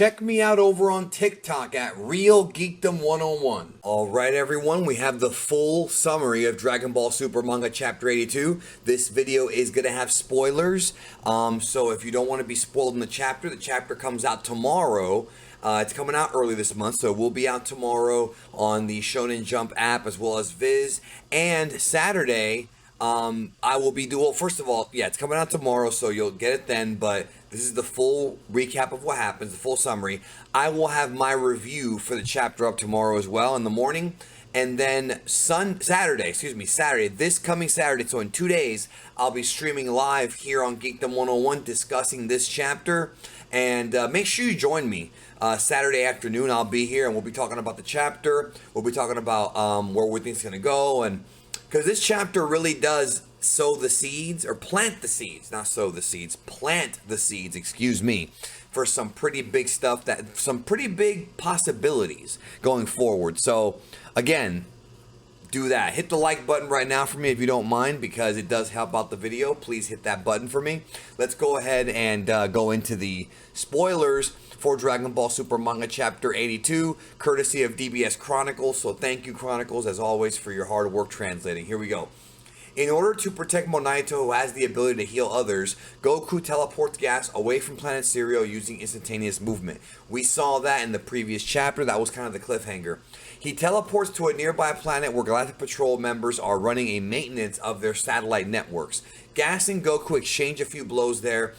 check me out over on TikTok at Real Geekdom 101. Alright everyone, we have the full summary of Dragon Ball Super Manga Chapter 82. This video is going to have spoilers, so if you don't want to be spoiled in the chapter comes out tomorrow. It's coming out early this month, so it will be out tomorrow on the Shonen Jump app as well as Viz. And Saturday, I will be doing, well, first of all, yeah, it's coming out tomorrow, so you'll get it then, but this is the full recap of what happens, the full summary. I will have my review for the chapter up tomorrow as well in the morning. And then Saturday, this coming Saturday, so in 2 days, I'll be streaming live here on Geekdom 101 discussing this chapter. And make sure you join me. Saturday afternoon, I'll be here and we'll be talking about the chapter. We'll be talking about where we think it's going to go. And because this chapter really does sow the seeds, or plant the seeds, not sow the seeds, plant the seeds, excuse me, for some pretty big stuff, some pretty big possibilities going forward. So again, do that. Hit the like button right now for me if you don't mind, because it does help out the video. Please hit that button for me. Let's go ahead and go into the spoilers for Dragon Ball Super Manga Chapter 82, courtesy of DBS Chronicles. So thank you, Chronicles, as always, for your hard work translating. Here we go. In order to protect Monaito, who has the ability to heal others, Goku teleports gas away from Planet Cereal using instantaneous movement. We saw that in the previous chapter. That was kind of the cliffhanger. He teleports to a nearby planet where Galactic Patrol members are running a maintenance of their satellite networks. Gas and Goku exchange a few blows there.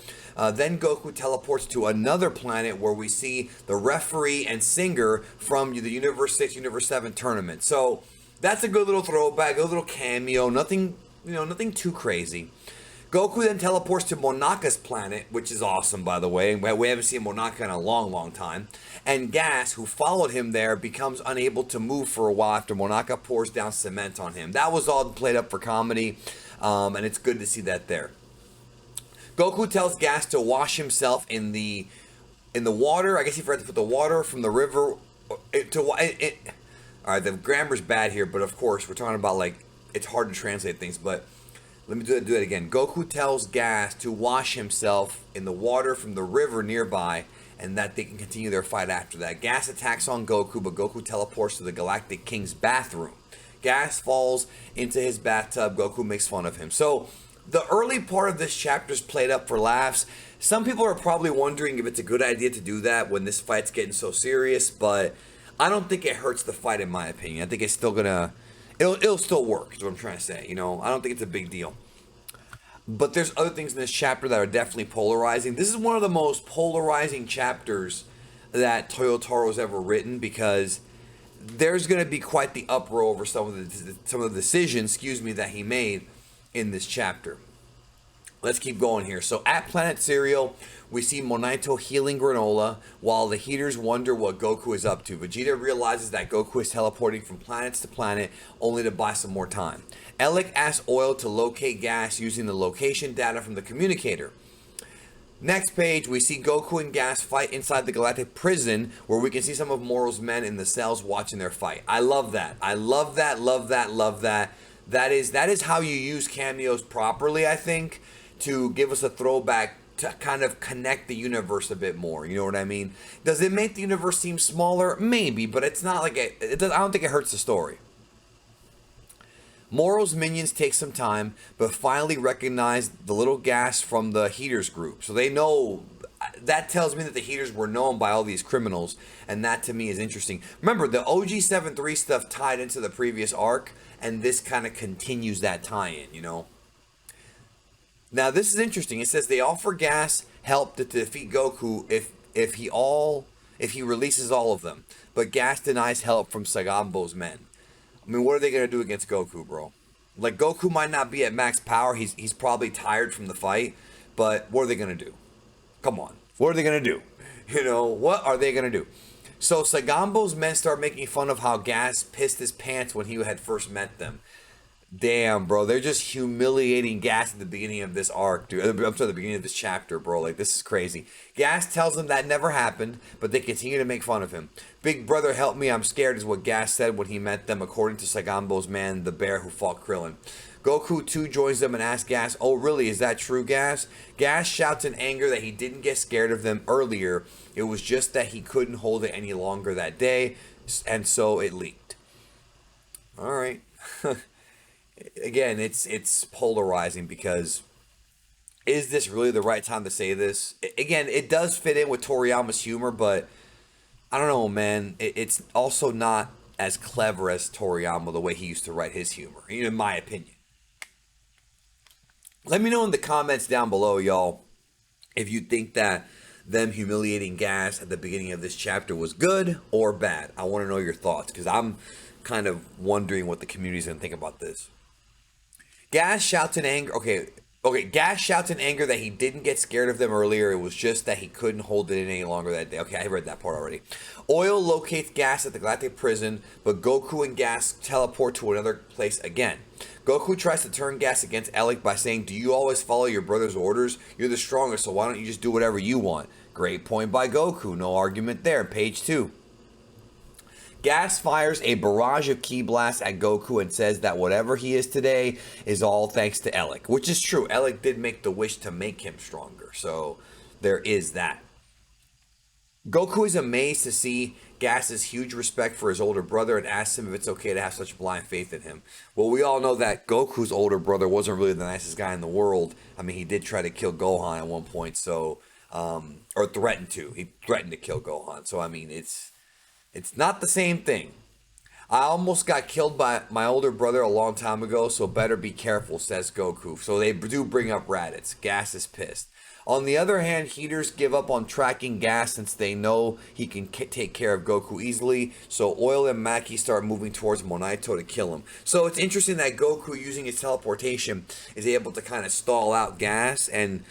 Then Goku teleports to another planet where we see the referee and singer from the Universe 6, Universe 7 tournament. So that's a good little throwback, a little cameo, nothing too crazy. Goku then teleports to Monaka's planet, which is awesome, by the way. We haven't seen Monaka in a long time. And Gas, who followed him there, becomes unable to move for a while after Monaka pours down cement on him. That was all played up for comedy, and it's good to see that there. Goku tells Gas to wash himself in the water. I guess he forgot to put the water from the river. All right, the grammar's bad here, but of course, we're talking about, like, it's hard to translate things, but let me do it again. Goku tells Gas to wash himself in the water from the river nearby, and that they can continue their fight after that. Gas attacks on Goku, but Goku teleports to the Galactic King's bathroom. Gas falls into his bathtub. Goku makes fun of him. So the early part of this chapter is played up for laughs. Some people are probably wondering if it's a good idea to do that when this fight's getting so serious, but I don't think it hurts the fight, in my opinion. I think it's still gonna, it'll still work, is what I'm trying to say. You know, I don't think it's a big deal. But there's other things in this chapter that are definitely polarizing. This is one of the most polarizing chapters that Toyotaro's ever written, because there's gonna be quite the uproar over some of the decisions, that he made in this chapter. Let's keep going here. So at Planet Cereal, we see Monaito healing granola while the Heaters wonder what Goku is up to. Vegeta realizes that Goku is teleporting from planets to planet only to buy some more time. Elec asks Oil to locate Gas using the location data from the communicator. Next page, we see Goku and Gas fight inside the Galactic Prison, where we can see some of Moro's men in the cells watching their fight. I love that. I love that, love that, love that. That is how you use cameos properly, I think, to give us a throwback to kind of connect the universe a bit more. You know what I mean? Does it make the universe seem smaller? Maybe, but it's not like I don't think it hurts the story. Moro's minions take some time, but finally recognize the little Gas from the Heaters group. So they know. That tells me that the Heaters were known by all these criminals, and that to me is interesting. Remember, the OG 7-3 stuff tied into the previous arc, and this kind of continues that tie-in, you know? Now, this is interesting. It says they offer Gas help to defeat Goku if he releases all of them, but Gas denies help from Sagambo's men. I mean, what are they going to do against Goku, bro? Like, Goku might not be at max power. He's probably tired from the fight, but what are they going to do? Come on. What are they going to do? You know, what are they going to do? So Sagambo's men start making fun of how Gas pissed his pants when he had first met them. Damn, bro. They're just humiliating Gas at the beginning of this arc, dude. I'm sorry, the beginning of this chapter, bro. Like, this is crazy. Gas tells them that never happened, but they continue to make fun of him. Big brother, help me. I'm scared is what Gas said when he met them, according to Sagambo's man, the bear who fought Krillin. Goku too joins them and asks Gas, "Oh really, is that true, Gas?" Gas shouts in anger that he didn't get scared of them earlier. It was just that he couldn't hold it any longer that day, and so it leaked. All right. Again, it's polarizing because is this really the right time to say this? Again, it does fit in with Toriyama's humor, but I don't know, man. It's also not as clever as Toriyama, the way he used to write his humor, in my opinion. Let me know in the comments down below, y'all, if you think that them humiliating Gas at the beginning of this chapter was good or bad. I want to know your thoughts, because I'm kind of wondering what the community's going to think about this. Gas shouts in anger. Okay, Gas shouts in anger that he didn't get scared of them earlier. It was just that he couldn't hold it in any longer that day. Okay, I read that part already. Oil locates Gas at the Galactic prison, but Goku and Gas teleport to another place again. Goku tries to turn Gas against Alec by saying, "Do you always follow your brother's orders? You're the strongest, so why don't you just do whatever you want?" Great point by Goku. No argument there. Page 2. Gas fires a barrage of ki blasts at Goku and says that whatever he is today is all thanks to Alec, which is true. Alec did make the wish to make him stronger, so there is that. Goku is amazed to see Gas's huge respect for his older brother and asks him if it's okay to have such blind faith in him. Well, we all know that Goku's older brother wasn't really the nicest guy in the world. I mean, he did try to kill Gohan at one point, so or threatened to. He threatened to kill Gohan. So I mean, it's not the same thing. I almost got killed by my older brother a long time ago, so better be careful, says Goku. So they do bring up Raditz. Gas is pissed. On the other hand, Heaters give up on tracking Gas since they know he can take care of Goku easily. So Oil and Maki start moving towards Monaito to kill him. So it's interesting that Goku, using his teleportation, is able to kind of stall out Gas and,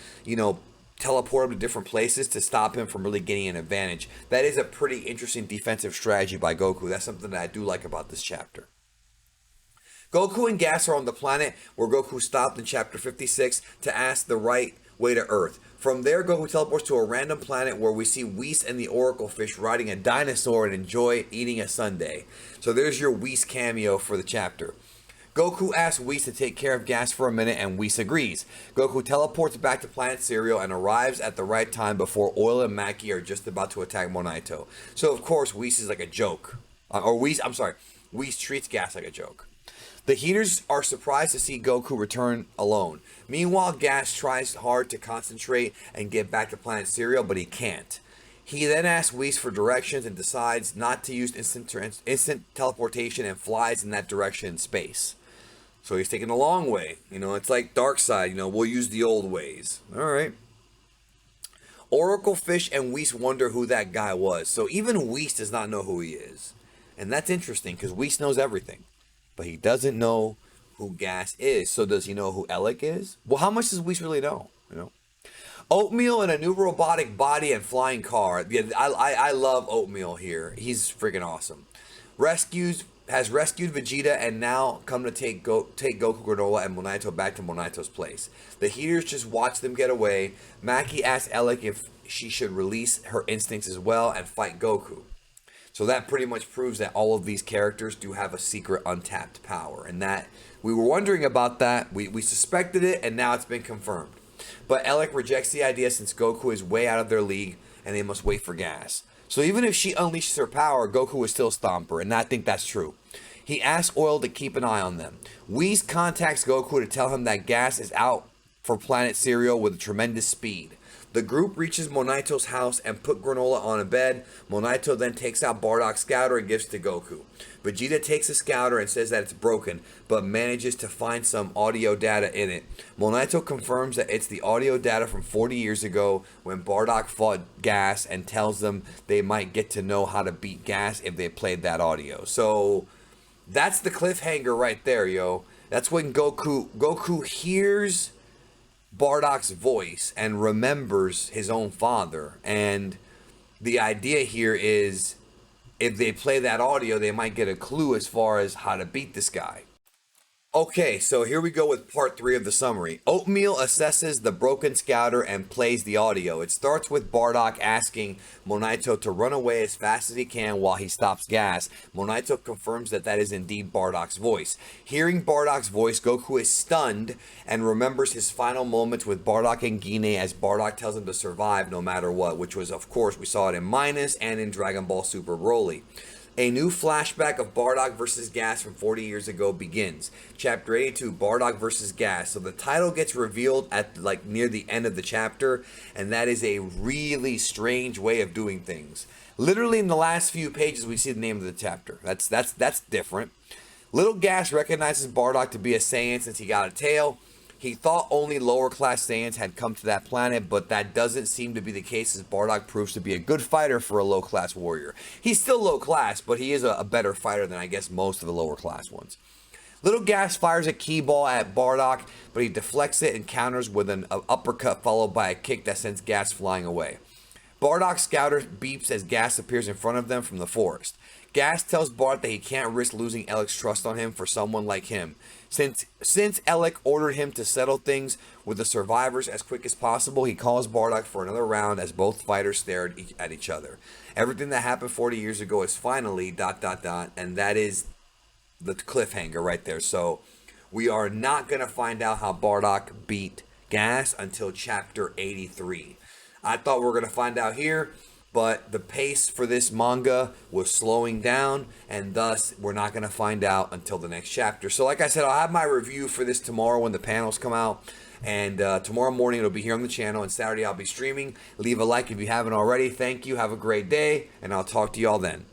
teleport him to different places to stop him from really getting an advantage. That is a pretty interesting defensive strategy by Goku. That's something that I do like about this chapter. Goku and Gas are on the planet where Goku stopped in chapter 56 to ask the right way to Earth. From there, Goku teleports to a random planet where we see Whis and the Oracle Fish riding a dinosaur and enjoy eating a sundae. So there's your Whis cameo for the chapter. Goku asks Whis to take care of Gas for a minute, and Whis agrees. Goku teleports back to Planet Cereal and arrives at the right time before Oil and Maki are just about to attack Monaito. So, of course, Whis is like a joke. Whis treats Gas like a joke. The Heaters are surprised to see Goku return alone. Meanwhile, Gas tries hard to concentrate and get back to Planet Cereal, but he can't. He then asks Whis for directions and decides not to use instant teleportation and flies in that direction in space. So he's taking the long way. It's like Darkseid, we'll use the old ways. All right. Oracle Fish and Whis wonder who that guy was. So even Whis does not know who he is. And that's interesting because Whis knows everything. But he doesn't know who Gas is. So does he know who Alec is? Well, how much does Whis really know? Oatmeal in a new robotic body and flying car. Yeah, I love Oatmeal here. He's freaking awesome. Has rescued Vegeta and now come to take Goku, Granola, and Monaito back to Monaito's place. The Heaters just watch them get away. Maki asks Alec if she should release her instincts as well and fight Goku. So that pretty much proves that all of these characters do have a secret untapped power. And that we were wondering about that. We suspected it, and now it's been confirmed. But Alec rejects the idea since Goku is way out of their league and they must wait for Gas. So even if she unleashes her power, Goku will still stomp her, and I think that's true. He asks Oil to keep an eye on them. Whis contacts Goku to tell him that Gas is out for Planet Cereal with tremendous speed. The group reaches Monaito's house and put Granola on a bed. Monaito then takes out Bardock's scouter and gives it to Goku. Vegeta takes the scouter and says that it's broken, but manages to find some audio data in it. Monaito confirms that it's the audio data from 40 years ago when Bardock fought Gas and tells them they might get to know how to beat Gas if they played that audio. So that's the cliffhanger right there, yo. That's when Goku hears Bardock's voice and remembers his own father. And the idea here is if they play that audio, they might get a clue as far as how to beat this guy. Okay, so here we go with part 3 of the summary. Oatmeal assesses the broken scouter and plays the audio. It starts with Bardock asking Monaito to run away as fast as he can while he stops gas. Monaito confirms that that is indeed Bardock's voice. Hearing Bardock's voice, Goku is stunned and remembers his final moments with Bardock and Gine as Bardock tells him to survive no matter what, which was, of course, we saw it in Minus and in Dragon Ball Super Broly. A new flashback of Bardock versus Gas from 40 years ago begins. Chapter 82, Bardock versus Gas. So the title gets revealed at near the end of the chapter, and that is a really strange way of doing things. Literally in the last few pages we see the name of the chapter. That's different. Little Gas recognizes Bardock to be a Saiyan since he got a tail. He thought only lower class Saiyans had come to that planet, but that doesn't seem to be the case as Bardock proves to be a good fighter for a low class warrior. He's still low class, but he is a better fighter than I guess most of the lower class ones. Little Gas fires a key ball at Bardock, but he deflects it and counters with an uppercut followed by a kick that sends Gas flying away. Bardock's scouter beeps as Gas appears in front of them from the forest. Gas tells Bart that he can't risk losing Ellic's trust on him for someone like him. Since Ellic ordered him to settle things with the survivors as quick as possible, he calls Bardock for another round as both fighters stare at each other. Everything that happened 40 years ago is finally ... and that is the cliffhanger right there. So we are not going to find out how Bardock beat Gas until chapter 83. I thought we were going to find out here, but the pace for this manga was slowing down, and thus we're not going to find out until the next chapter. So like I said, I'll have my review for this tomorrow when the panels come out, and tomorrow morning it'll be here on the channel, and Saturday I'll be streaming. Leave a like if you haven't already. Thank you. Have a great day, and I'll talk to you all then.